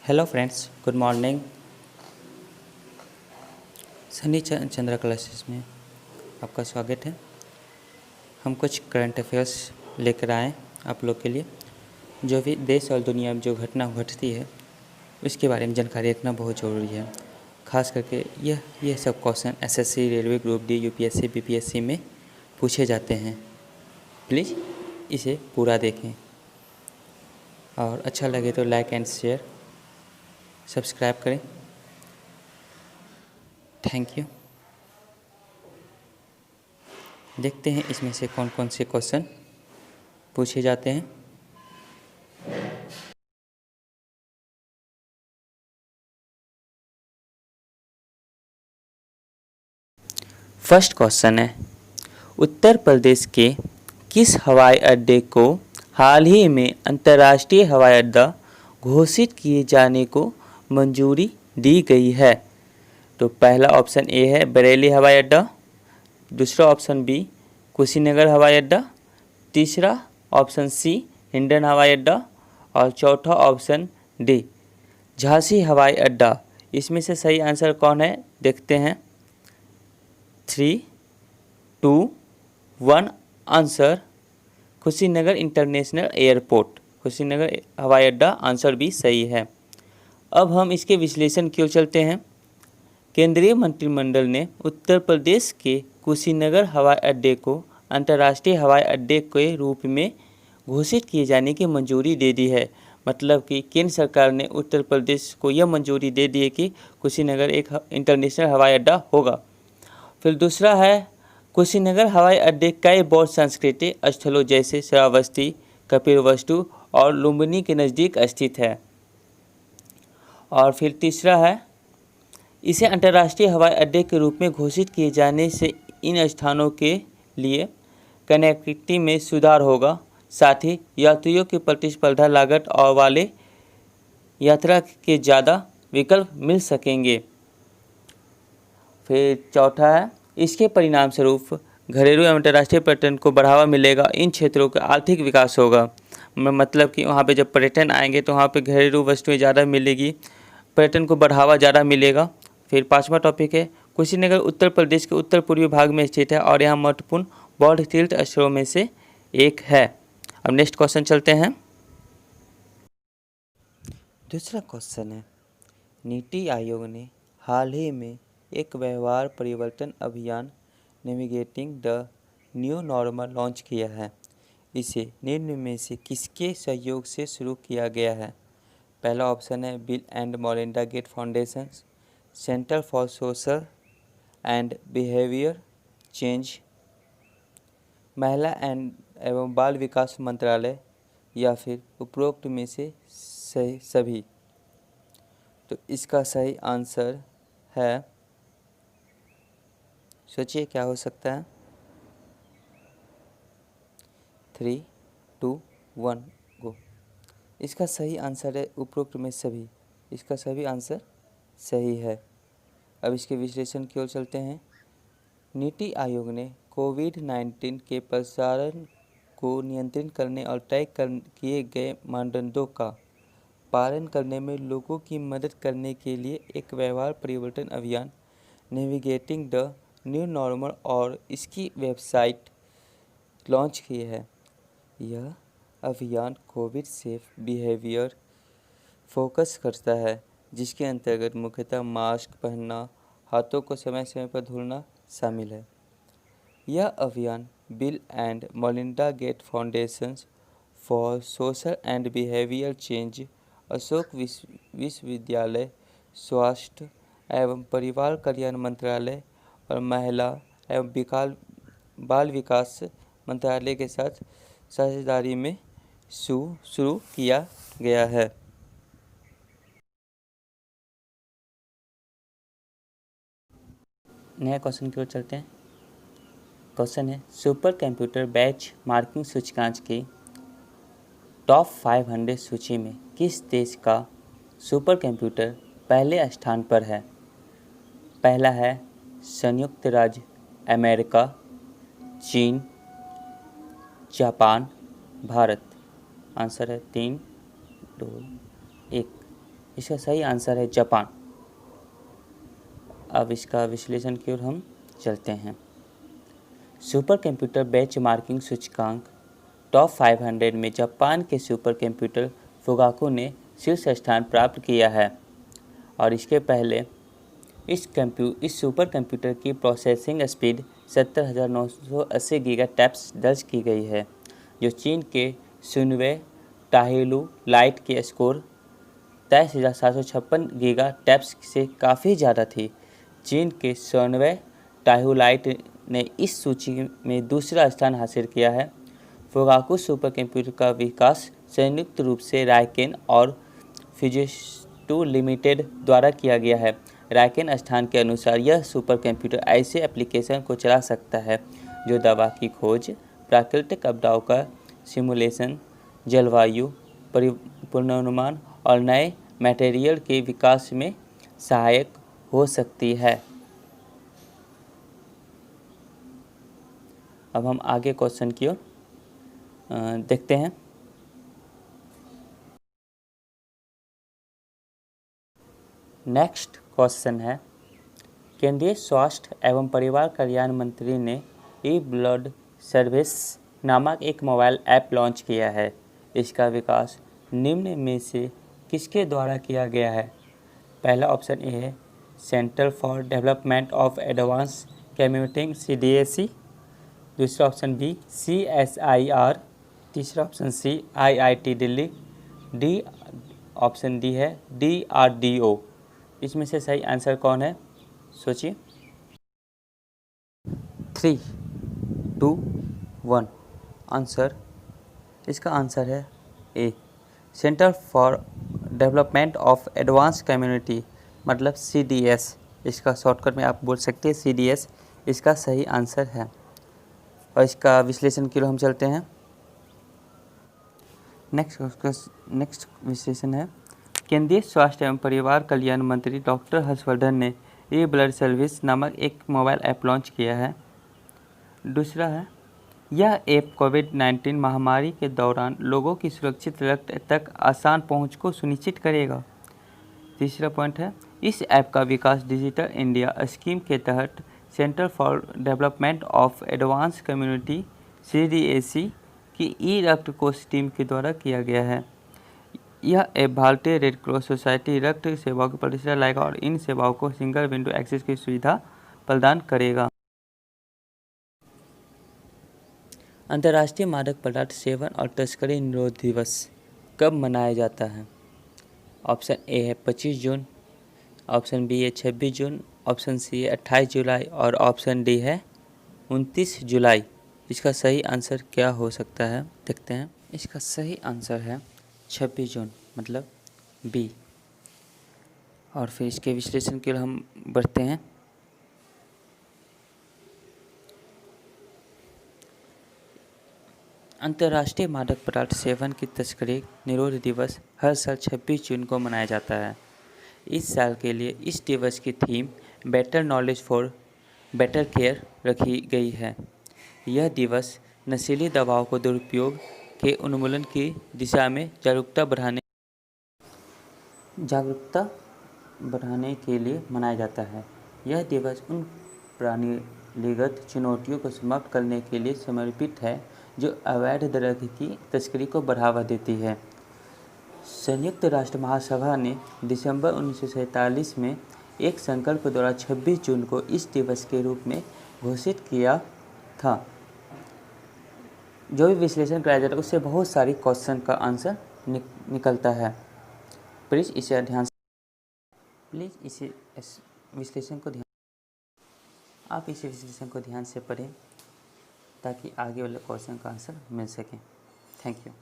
Hello friends, good morning. Sunny Chandra classes में आपका स्वागत है। हम कुछ करंट अफेयर्स लेकर आए आप लोग के लिए। जो भी देश और दुनिया में जो घटना घटती है उसके बारे में जानकारी रखना बहुत ज़रूरी है। खास करके यह सब question SSC, railway, group D, UPSC, BPSC में पूछे जाते हैं। प्लीज़ इसे पूरा देखें और अच्छा लगे तो लाइक एंड शेयर, सब्सक्राइब करें। Thank you. देखते हैं इसमें से कौन कौन से क्वेश्चन पूछे जाते हैं। फर्स्ट क्वेश्चन है, उत्तर प्रदेश के किस हवाई अड्डे को हाल ही में अंतर्राष्ट्रीय हवाई अड्डा घोषित किए जाने को मंजूरी दी गई है? तो पहला ऑप्शन ए है बरेली हवाई अड्डा, दूसरा ऑप्शन बी कुशीनगर हवाई अड्डा, तीसरा ऑप्शन सी हिंडन हवाई अड्डा और चौथा ऑप्शन डी झांसी हवाई अड्डा। इसमें से सही आंसर कौन है देखते हैं। 3, 2, 1 answer Kushinagar international airport, Kushinagar हवाई अड्डा आंसर भी सही है। अब हम इसके विश्लेषण की ओर चलते हैं। केंद्रीय मंत्रिमंडल ने उत्तर प्रदेश के कुशीनगर हवाई अड्डे को अंतर्राष्ट्रीय हवाई अड्डे के रूप में घोषित किए जाने की मंजूरी दे दी है। मतलब कि केंद्र सरकार ने उत्तर प्रदेश को यह मंजूरी दे दी है कि कुशीनगर एक इंटरनेशनल हवाई अड्डा होगा। फिर दूसरा है कुशीनगर हवाई अड्डे कई बौद्ध सांस्कृतिक स्थलों जैसे श्रावस्ती, कपिलवस्तु और लुम्बिनी के नज़दीक स्थित है। और फिर तीसरा है इसे अंतर्राष्ट्रीय हवाई अड्डे के रूप में घोषित किए जाने से इन स्थानों के लिए कनेक्टिविटी में सुधार होगा, साथ ही यात्रियों की प्रतिस्पर्धा लागत और वाले यात्रा के ज़्यादा विकल्प मिल सकेंगे। फिर चौथा है इसके परिणाम स्वरूप घरेलू एवं अंतर्राष्ट्रीय पर्यटन को बढ़ावा मिलेगा, इन क्षेत्रों का आर्थिक विकास होगा। मतलब कि वहाँ पे जब पर्यटन आएंगे तो वहाँ पे घरेलू वस्तुएं ज़्यादा मिलेगी, पर्यटन को बढ़ावा ज़्यादा मिलेगा। फिर पांचवा टॉपिक है कुशीनगर उत्तर प्रदेश के उत्तर पूर्वी भाग में स्थित है और यहाँ महत्वपूर्ण बौद्ध तीर्थ स्थलों में से एक है। अब नेक्स्ट क्वेश्चन चलते हैं। दूसरा क्वेश्चन है नीति आयोग ने हाल ही में एक व्यवहार परिवर्तन अभियान navigating the new normal launch किया है। इसे निम्न में से किसके सहयोग से शुरू किया गया है? पहला ऑप्शन है Bill and Melinda Gates foundation, centre for social and behaviour change, महिला एवं बाल विकास मंत्रालय या फिर उपरोक्त में से सभी। तो इसका सही आंसर है, सोचिए क्या हो सकता है। 3, 2, 1 गो। इसका सही आंसर है उपरोक्त में सभी। इसका सभी आंसर सही है। अब इसके विश्लेषण की ओर चलते हैं। नीति आयोग ने कोविड-19 के प्रसारण को नियंत्रित करने और तय किए गए मानदंडों का पालन करने में लोगों की मदद करने के लिए एक व्यवहार परिवर्तन अभियान नेविगेटिंग द न्यू नॉर्मल और इसकी वेबसाइट लॉन्च की है। यह अभियान कोविड सेफ बिहेवियर फोकस करता है, जिसके अंतर्गत मुख्यतः मास्क पहनना, हाथों को समय समय पर धोना शामिल है। यह अभियान Bill and Melinda Gates foundation for social and behaviour change, Ashoka विश्वविद्यालय, स्वास्थ्य एवं परिवार कल्याण मंत्रालय और महिला एवं बाल विकास मंत्रालय के साथ साझेदारी में शुरू किया गया है। नया क्वेश्चन की ओर चलते हैं। क्वेश्चन है सुपर कंप्यूटर बेंच मार्किंग सूचकांक के टॉप 500 सूची में किस देश का सुपर कंप्यूटर पहले स्थान पर है? पहला है संयुक्त राज्य अमेरिका, चीन, जापान, भारत। आंसर है 3, 2, 1। इसका सही आंसर है जापान। अब इसका विश्लेषण की ओर हम चलते हैं। सुपर कंप्यूटर बेंचमार्किंग सूचकांक टॉप 500 में जापान के सुपर कंप्यूटर फुगाकू ने शीर्ष स्थान प्राप्त किया है और इसके पहले इस सुपर कंप्यूटर की प्रोसेसिंग स्पीड 70,980 गीगा टैप्स दर्ज की गई है, जो चीन के सुनवे टाहेलू लाइट के स्कोर 23,756 गीगा टैप्स से काफ़ी ज़्यादा थी। चीन के सोनवे टाहुलाइट ने इस सूची में दूसरा स्थान हासिल किया है। फुगाकू सुपर कंप्यूटर का विकास संयुक्त रूप से राइकेन और फुजिटसु लिमिटेड द्वारा किया गया है। राइकेन स्थान के अनुसार यह सुपर कंप्यूटर ऐसे एप्लीकेशन को चला सकता है जो दवा की खोज, प्राकृतिक आपदाओं का सिमुलेशन, जलवायु पूर्वानुमान और नए मटेरियल के विकास में सहायक हो सकती है। अब हम आगे क्वेश्चन की ओर देखते हैं। नेक्स्ट क्वेश्चन है, केंद्रीय स्वास्थ्य एवं परिवार कल्याण मंत्री ने ई ब्लड सर्विस नामक एक मोबाइल ऐप लॉन्च किया है। इसका विकास निम्न में से किसके द्वारा किया गया है? पहला ऑप्शन ए है centre for development of advance computing CDAC, दूसरा ऑप्शन बी CSIR, तीसरा option C IIT Delhi, D option D है DRDO। इसमें से सही आंसर कौन है? सोचिए। 3, 2, 1 आंसर। इसका आंसर है A, centre for development of advance community, मतलब CDS। इसका शॉर्टकट में आप बोल सकते हैं CDS इसका सही आंसर है। और इसका विश्लेषण की ओर हम चलते हैं। नेक्स्ट विश्लेषण है, केंद्रीय स्वास्थ्य एवं परिवार कल्याण मंत्री डॉक्टर हर्षवर्धन ने ई ब्लड सर्विस नामक एक मोबाइल ऐप लॉन्च किया है। दूसरा है, यह ऐप कोविड-19 महामारी के दौरान लोगों की सुरक्षित रक्त तक आसान पहुंच को सुनिश्चित करेगा। तीसरा पॉइंट है, इस ऐप का विकास डिजिटल इंडिया स्कीम के तहत centre for development of advance community CDAC की ई रक्त कोष टीम के द्वारा किया गया है। यह ऐप भारतीय रेड क्रॉस सोसाइटी रक्त सेवाओं की प्रतिष्ठा लाएगा और इन सेवाओं को सिंगल विंडो एक्सेस की सुविधा प्रदान करेगा। अंतर्राष्ट्रीय मादक पदार्थ सेवन और तस्करी निरोध दिवस कब मनाया जाता है? ऑप्शन ए है 25 जून, ऑप्शन बी है 26 जून, ऑप्शन सी है 28 जुलाई और ऑप्शन डी है 29 जुलाई। इसका सही आंसर क्या हो सकता है, देखते हैं। इसका सही आंसर है 26 जून, मतलब बी। और फिर इसके विश्लेषण के लिए हम बढ़ते हैं। अंतर्राष्ट्रीय मादक पदार्थ सेवन की तस्करी निरोध दिवस हर साल 26 जून को मनाया जाता है। इस साल के लिए इस दिवस की theme better knowledge for better care रखी गई है। यह दिवस नशीली दवाओं को दुरुपयोग के उन्मूलन की दिशा में जागरूकता बढ़ाने के लिए मनाया जाता है। यह दिवस उन प्रणालीगत चुनौतियों को समाप्त करने के लिए समर्पित है जो अवैध ड्रग की तस्करी को बढ़ावा देती है। संयुक्त राष्ट्र महासभा ने दिसंबर 1947 में एक संकल्प द्वारा 26 जून को इस दिवस के रूप में घोषित किया था। जो भी विश्लेषण कराया जाता है उससे बहुत सारी क्वेश्चन का आंसर निकलता है। प्लीज़ इसे विश्लेषण को ध्यान से पढ़ें ताकि आगे वाले क्वेश्चन का आंसर मिल सके। Thank you.